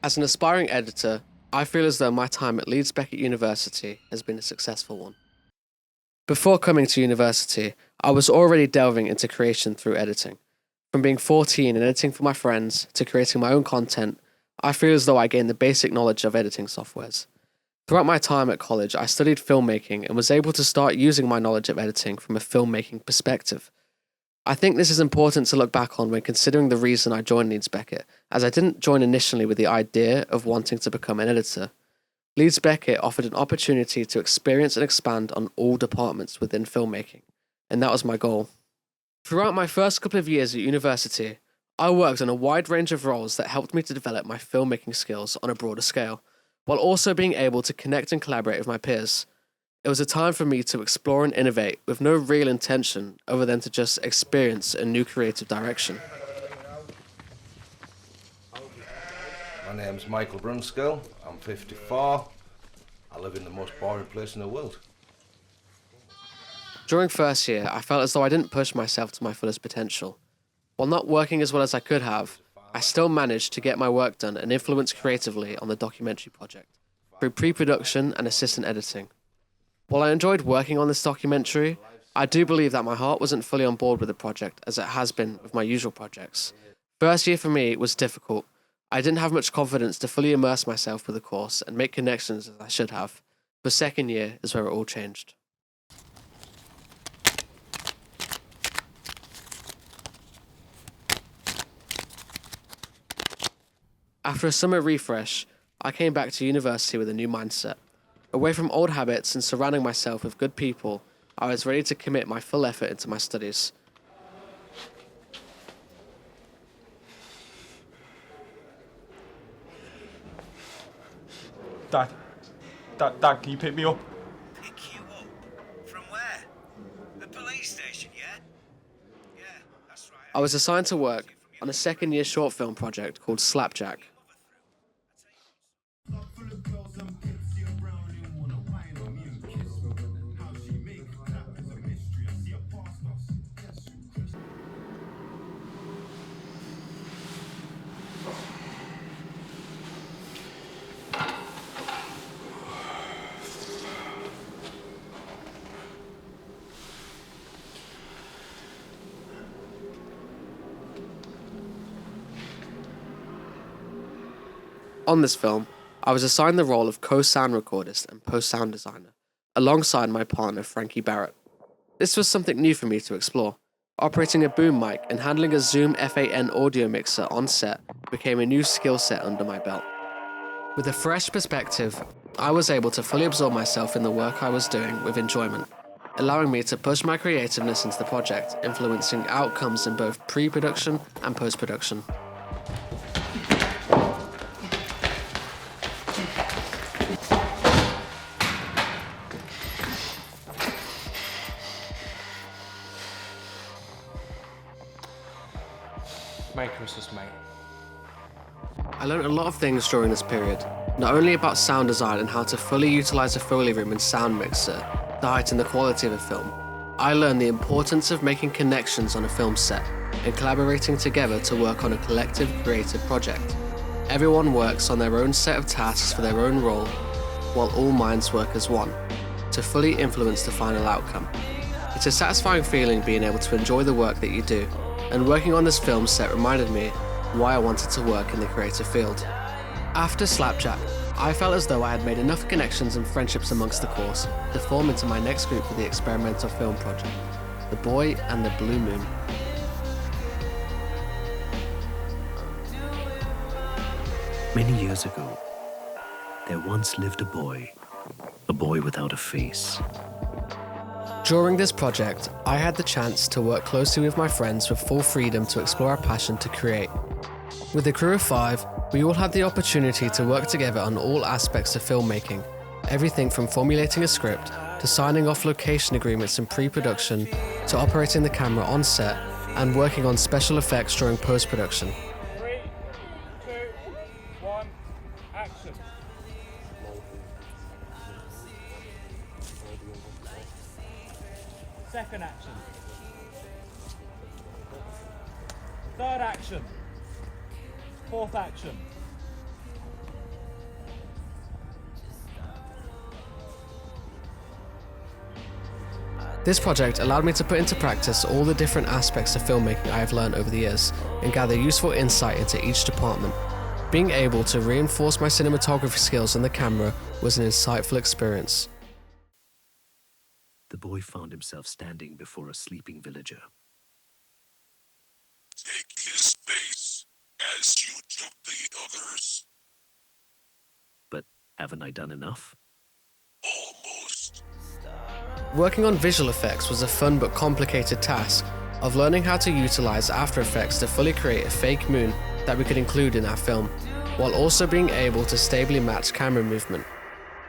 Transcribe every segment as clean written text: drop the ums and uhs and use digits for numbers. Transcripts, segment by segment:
As an aspiring editor, I feel as though my time at Leeds Beckett University has been a successful one. Before coming to university, I was already delving into creation through editing. From being 14 and editing for my friends to creating my own content, I feel as though I gained the basic knowledge of editing softwares. Throughout my time at college, I studied filmmaking and was able to start using my knowledge of editing from a filmmaking perspective. I think this is important to look back on when considering the reason I joined Leeds Beckett, as I didn't join initially with the idea of wanting to become an editor. Leeds Beckett offered an opportunity to experience and expand on all departments within filmmaking, and that was my goal. Throughout my first couple of years at university, I worked on a wide range of roles that helped me to develop my filmmaking skills on a broader scale, while also being able to connect and collaborate with my peers. It was a time for me to explore and innovate with no real intention other than to just experience a new creative direction. My name's Michael Brunskill, I'm 54. I live in the most boring place in the world. During first year, I felt as though I didn't push myself to my fullest potential. While not working as well as I could have, I still managed to get my work done and influence creatively on the documentary project, through pre-production and assistant editing. While I enjoyed working on this documentary, I do believe that my heart wasn't fully on board with the project as it has been with my usual projects. First year for me was difficult. I didn't have much confidence to fully immerse myself with the course and make connections as I should have. The second year is where it all changed. After a summer refresh, I came back to university with a new mindset. Away from old habits and surrounding myself with good people, I was ready to commit my full effort into my studies. Dad, can you pick me up? Pick you up? From where? The police station, yeah? Yeah, that's right. I was assigned to work on a second-year short film project called Slapjack. On this film, I was assigned the role of co-sound recordist and post-sound designer, alongside my partner Frankie Barrett. This was something new for me to explore. Operating a boom mic and handling a Zoom F8N audio mixer on set became a new skill set under my belt. With a fresh perspective, I was able to fully absorb myself in the work I was doing with enjoyment, allowing me to push my creativeness into the project, influencing outcomes in both pre-production and post-production. Merry Christmas, mate. I learned a lot of things during this period, not only about sound design and how to fully utilize a Foley room and sound mixer to heighten the quality of a film. I learned the importance of making connections on a film set and collaborating together to work on a collective creative project. Everyone works on their own set of tasks for their own role, while all minds work as one, to fully influence the final outcome. It's a satisfying feeling being able to enjoy the work that you do, and working on this film set reminded me why I wanted to work in the creative field. After Slapjack, I felt as though I had made enough connections and friendships amongst the course to form into my next group for the experimental film project, The Boy and the Blue Moon. Many years ago, there once lived a boy without a face. During this project, I had the chance to work closely with my friends with full freedom to explore our passion to create. With a crew of 5, we all had the opportunity to work together on all aspects of filmmaking, everything from formulating a script to signing off location agreements in pre-production to operating the camera on set and working on special effects during post-production. 3, 2, 1, action. Second action. Third action. Fourth action. This project allowed me to put into practice all the different aspects of filmmaking I have learned over the years and gather useful insight into each department. Being able to reinforce my cinematography skills on the camera was an insightful experience. The boy found himself standing before a sleeping villager. Take his space as you took the others. But haven't I done enough? Almost. Working on visual effects was a fun but complicated task of learning how to utilize After Effects to fully create a fake moon that we could include in our film, while also being able to stably match camera movement.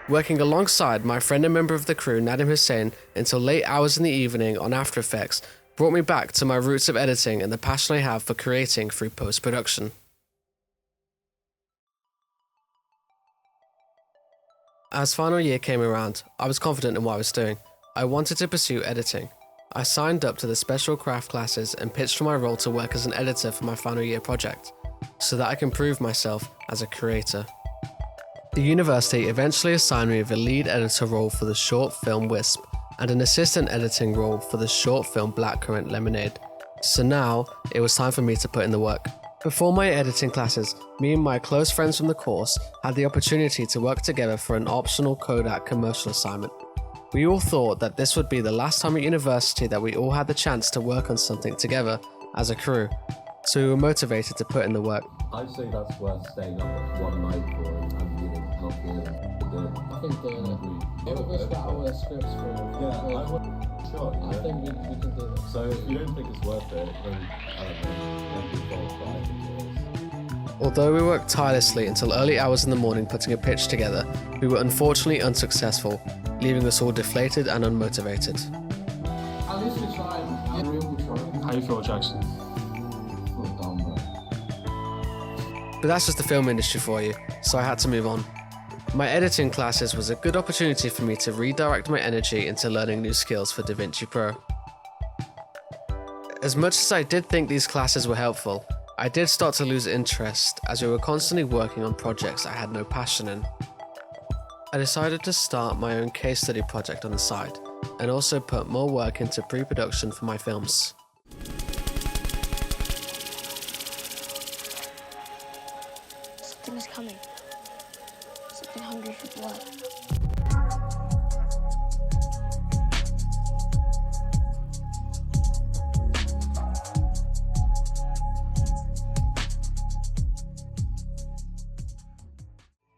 Working alongside my friend and member of the crew, Nadim Hussain, until late hours in the evening on After Effects brought me back to my roots of editing and the passion I have for creating through post-production. As final year came around, I was confident in what I was doing. I wanted to pursue editing. I signed up to the special craft classes and pitched for my role to work as an editor for my final year project, so that I can prove myself as a creator. The university eventually assigned me with a lead editor role for the short film Wisp and an assistant editing role for the short film Blackcurrant Lemonade. So now, it was time for me to put in the work. Before my editing classes, me and my close friends from the course had the opportunity to work together for an optional Kodak commercial assignment. We all thought that this would be the last time at university that we all had the chance to work on something together as a crew, so we were motivated to put in the work. I'd say that's worth staying up one night for and not being able to do it. I think all of us got our scripts for. Yeah, I would. Sure. I think we can do this. So if you don't think it's worth it, then I don't know. Don't be involved, but I think it is. Although we worked tirelessly until early hours in the morning putting a pitch together, we were unfortunately unsuccessful, leaving us all deflated and unmotivated. At least we tried. I'm really trying. How you feel, Jackson? Feel dumb, But that's just the film industry for you, so I had to move on. My editing classes was a good opportunity for me to redirect my energy into learning new skills for DaVinci Pro. As much as I did think these classes were helpful, I did start to lose interest as we were constantly working on projects I had no passion in. I decided to start my own case study project on the side, and also put more work into pre-production for my films. Something is coming. Something hungry for blood.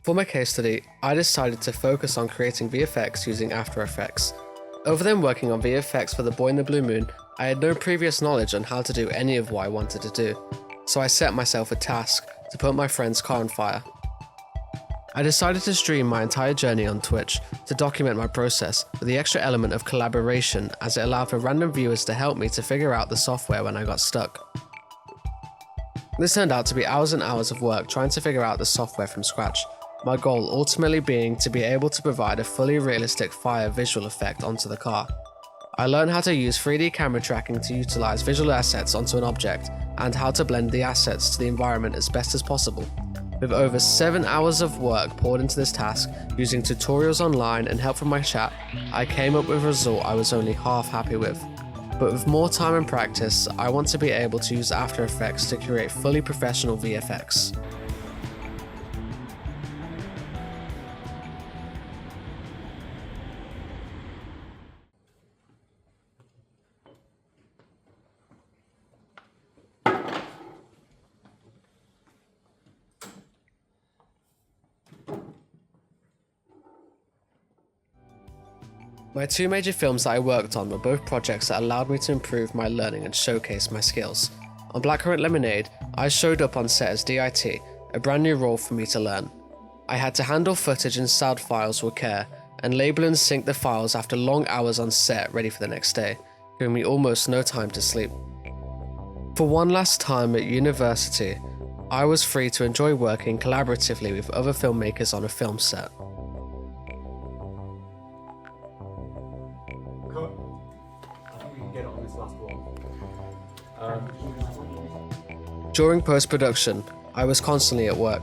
For my case study, I decided to focus on creating VFX using After Effects. Other than working on VFX for The Boy in the Blue Moon, I had no previous knowledge on how to do any of what I wanted to do, so I set myself a task to put my friend's car on fire. I decided to stream my entire journey on Twitch to document my process with the extra element of collaboration, as it allowed for random viewers to help me to figure out the software when I got stuck. This turned out to be hours and hours of work trying to figure out the software from scratch, my goal ultimately being to be able to provide a fully realistic fire visual effect onto the car. I learned how to use 3D camera tracking to utilize visual assets onto an object, and how to blend the assets to the environment as best as possible. With over 7 hours of work poured into this task, using tutorials online and help from my chat, I came up with a result I was only half happy with. But with more time and practice, I want to be able to use After Effects to create fully professional VFX. My two major films that I worked on were both projects that allowed me to improve my learning and showcase my skills. On Blackcurrant Lemonade, I showed up on set as DIT, a brand new role for me to learn. I had to handle footage and sound files with care, and label and sync the files after long hours on set ready for the next day, giving me almost no time to sleep. For one last time at university, I was free to enjoy working collaboratively with other filmmakers on a film set. During post-production, I was constantly at work.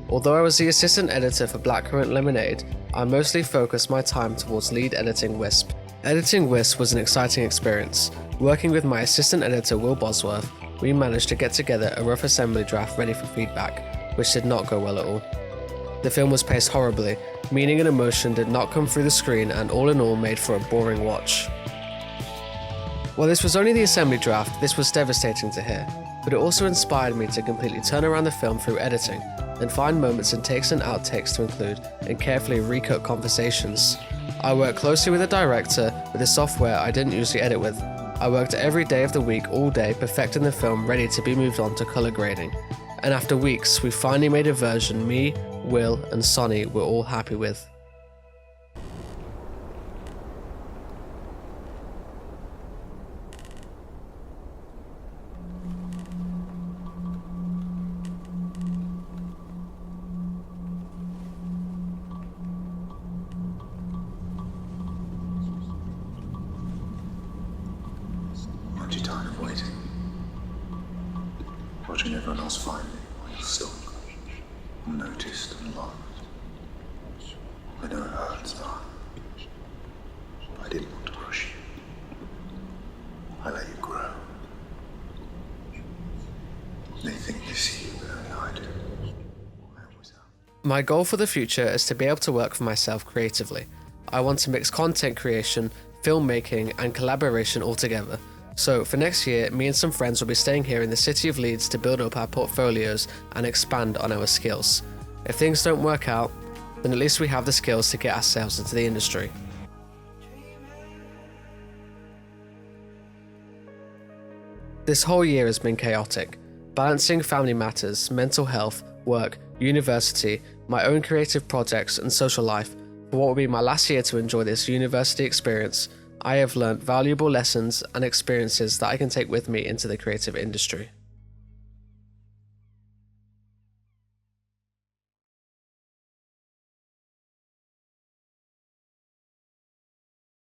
Although I was the assistant editor for Blackcurrant Lemonade, I mostly focused my time towards lead editing Wisp. Editing Wisp was an exciting experience. Working with my assistant editor Will Bosworth, we managed to get together a rough assembly draft ready for feedback, which did not go well at all. The film was paced horribly, meaning and emotion did not come through the screen, and all in all made for a boring watch. While this was only the assembly draft, this was devastating to hear, but it also inspired me to completely turn around the film through editing, and find moments in takes and outtakes to include, and carefully recut conversations. I worked closely with a director with a software I didn't usually edit with. I worked every day of the week, all day, perfecting the film ready to be moved on to colour grading. And after weeks, we finally made a version me, Will, and Sonny were all happy with. Aren't you tired of waiting? Watching everyone else find me while you're still unnoticed and loved. I know it hurts, though. I didn't want to rush you. I let you grow. They think they see you, but only I do. I always have. My goal for the future is to be able to work for myself creatively. I want to mix content creation, filmmaking, and collaboration all together. So for next year, me and some friends will be staying here in the city of Leeds to build up our portfolios and expand on our skills. If things don't work out, then at least we have the skills to get ourselves into the industry. This whole year has been chaotic, balancing family matters, mental health, work, university, my own creative projects and social life. For what will be my last year to enjoy this university experience, I have learned valuable lessons and experiences that I can take with me into the creative industry.